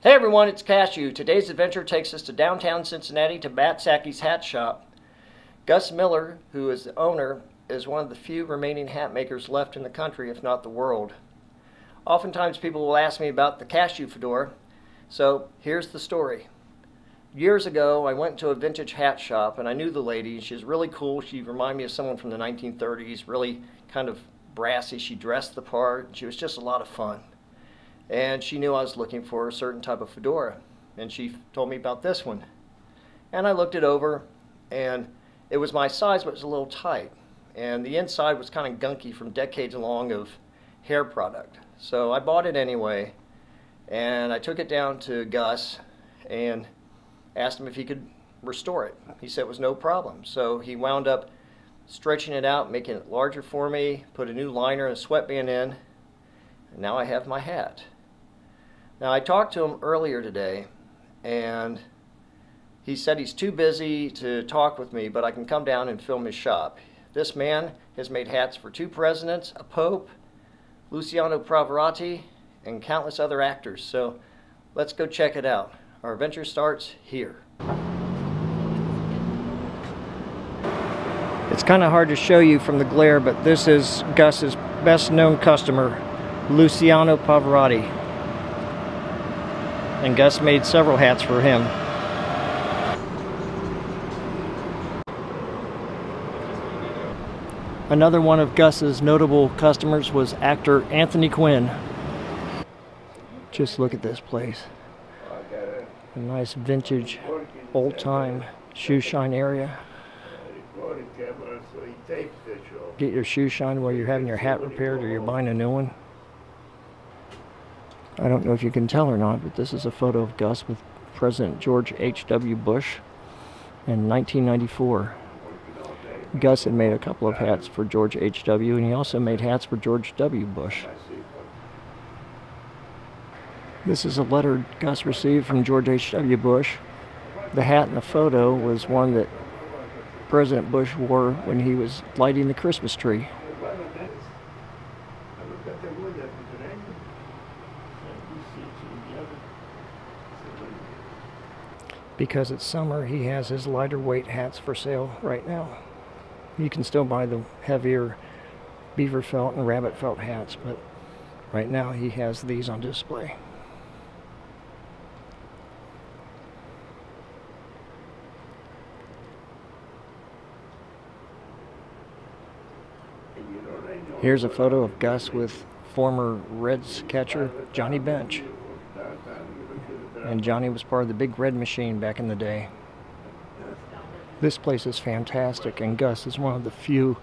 Hey everyone, it's Cashew. Today's adventure takes us to downtown Cincinnati to Batsakes hat shop. Gus Miller, who is the owner, is one of the few remaining hat makers left in the country, if not the world. Oftentimes people will ask me about the Cashew Fedora, so here's the story. Years ago, I went to a vintage hat shop and I knew the lady. She was really cool. She reminded me of someone from the 1930s, really kind of brassy. She dressed the part. She was just a lot of fun. And she knew I was looking for a certain type of fedora, and she told me about this one. And I looked it over, and it was my size, but it was a little tight. And the inside was kind of gunky from decades long of hair product. So I bought it anyway, and I took it down to Gus and asked him if he could restore it. He said it was no problem. So he wound up stretching it out, making it larger for me, put a new liner and a sweatband in, and now I have my hat. Now, I talked to him earlier today, and he said he's too busy to talk with me, but I can come down and film his shop. This man has made hats for 2 presidents, a pope, Luciano Pavarotti, and countless other actors. So let's go check it out. Our adventure starts here. It's kind of hard to show you from the glare, but this is Gus's best known customer, Luciano Pavarotti. And Gus made several hats for him. Another one of Gus's notable customers was actor Anthony Quinn. Just look at this place. A nice vintage, old-time shoe shine area. Get your shoe shine while you're having your hat repaired or you're buying a new one. I don't know if you can tell or not, but this is a photo of Gus with President George H.W. Bush in 1994. Gus had made a couple of hats for George H.W. and he also made hats for George W. Bush. This is a letter Gus received from George H.W. Bush. The hat in the photo was one that President Bush wore when he was lighting the Christmas tree. Because it's summer, he has his lighter weight hats for sale right now. You can still buy the heavier beaver felt and rabbit felt hats, but right now he has these on display. Here's a photo of Gus with former Reds catcher Johnny Bench. And Johnny was part of the Big Red Machine back in the day. This place is fantastic, and Gus is one of the few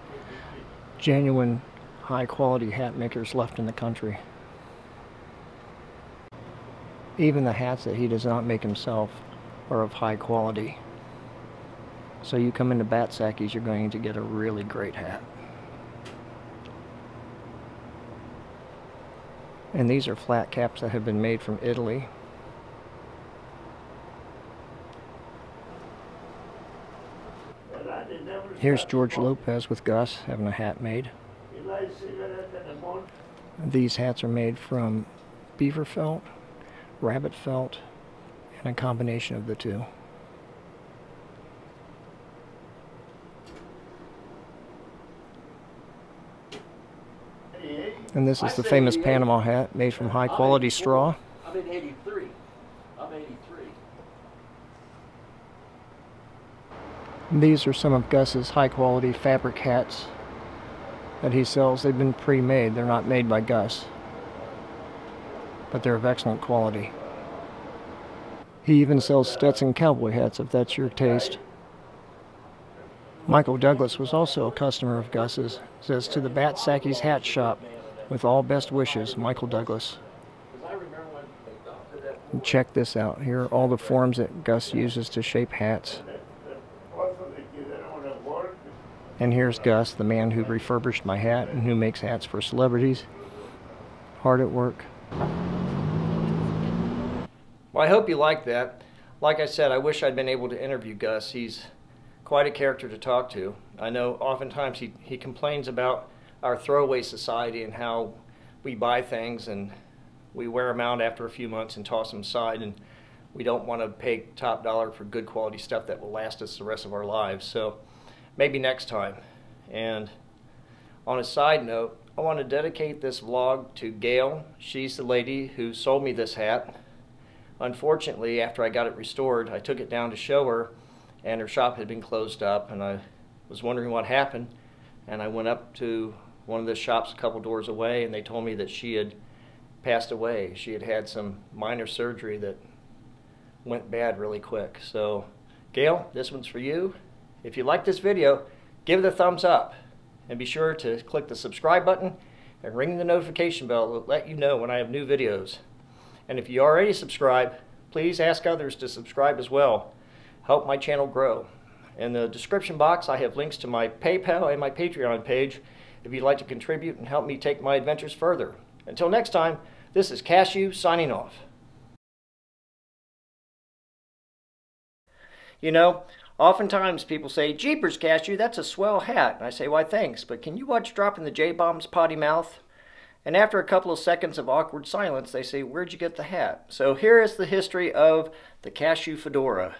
genuine high-quality hat makers left in the country. Even the hats that he does not make himself are of high quality. So you come into Batsakes, you're going to get a really great hat. And these are flat caps that have been made from Italy. Here's George Lopez with Gus having a hat made. These hats are made from beaver felt, rabbit felt, and a combination of the two. And this is the famous Panama hat made from high quality straw. I'm in 83. I'm 83. These are some of Gus's high-quality fabric hats that he sells. They've been pre-made. They're not made by Gus, but they're of excellent quality. He even sells Stetson cowboy hats, if that's your taste. Michael Douglas was also a customer of Gus's. It says, "To the Batsakes hat shop, with all best wishes, Michael Douglas." And check this out. Here are all the forms that Gus uses to shape hats. And here's Gus, the man who refurbished my hat and who makes hats for celebrities. Hard at work. Well, I hope you liked that. Like I said, I wish I'd been able to interview Gus. He's quite a character to talk to. I know oftentimes he complains about our throwaway society and how we buy things and we wear them out after a few months and toss them aside, and we don't want to pay top dollar for good quality stuff that will last us the rest of our lives. So maybe next time. And on a side note, I want to dedicate this vlog to Gail. She's the lady who sold me this hat. Unfortunately, after I got it restored, I took it down to show her, and her shop had been closed up, and I was wondering what happened. And I went up to one of the shops a couple doors away, and they told me that she had passed away. She had had some minor surgery that went bad really quick. So, Gail, this one's for you. If you like this video, give it a thumbs up, and be sure to click the subscribe button and ring the notification bell to let you know when I have new videos. And if you already subscribe, please ask others to subscribe as well. Help my channel grow. In the description box, I have links to my PayPal and my Patreon page if you'd like to contribute and help me take my adventures further. Until next time, this is Cashew signing off. You know, oftentimes people say, "Jeepers, Cashew, that's a swell hat." And I say, "Why, thanks, but can you watch dropping the J-bomb's potty mouth?" And after a couple of seconds of awkward silence, they say, "Where'd you get the hat?" So here is the history of the Cashew Fedora.